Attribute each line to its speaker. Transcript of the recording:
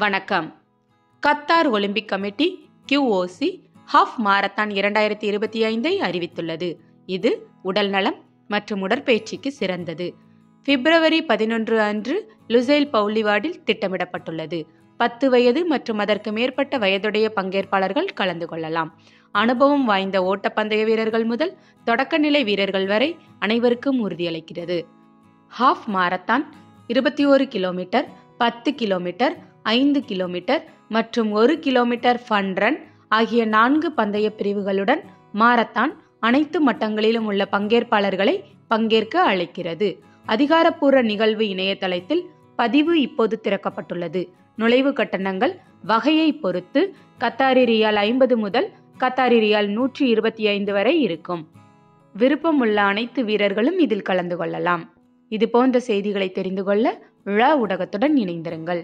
Speaker 1: வணக்கம். Qatar Olympic committee QOC half marathon 2025 அறிவித்துள்ளது. இது உடல் நலம் மற்றும் உடற்பயிற்சிக்கு சிறந்தது. பிப்ரவரி 11 அன்று லுசைல் பவுலிவார்டில் திட்டமிடப்பட்டுள்ளது. 10 வயது மற்றும் அதற்கு மேற்பட்ட வயதுடைய பங்கேற்பாளர்கள் கலந்து கொள்ளலாம். அனுபவம் வாய்ந்த ஓட்டப்பந்தய வீரர்கள் முதல் தொடக்கநிலை வீரர்கள் வரை அனைவருக்கும் உறுதியளிக்கிறது. Half marathon 21 kilometre, 10 kilometre, 5 kilometre மற்றும் 1 கிலோமீட்டர் ஃபன் ரன் ஆகிய 4 பந்தய பிரிவுகளுடன் மாரத்தான் அனைத்து மட்டங்களிலும் உள்ள பங்கேற்பாளர்களை பங்கேற்க அழைக்கிறது. அதிகாரப்பூர்வ நிகழ்வு இணையதளத்தில் பதிவு இப்போது திறக்கப்பட்டுள்ளது. நுழைவு கட்டணங்கள் வகையை பொறுத்து கத்தாரி ரியால் 50 முதல் கத்தாரி ரியால் 125 வரை இருக்கும். விருப்பம் உள்ள அனைத்து வீரர்களும் இதில் கலந்து கொள்ளலாம். இது போன்ற செய்திகளை தெரிந்து கொள்ள ழ ஊடகத்துடன் இணைந்திருங்கள்.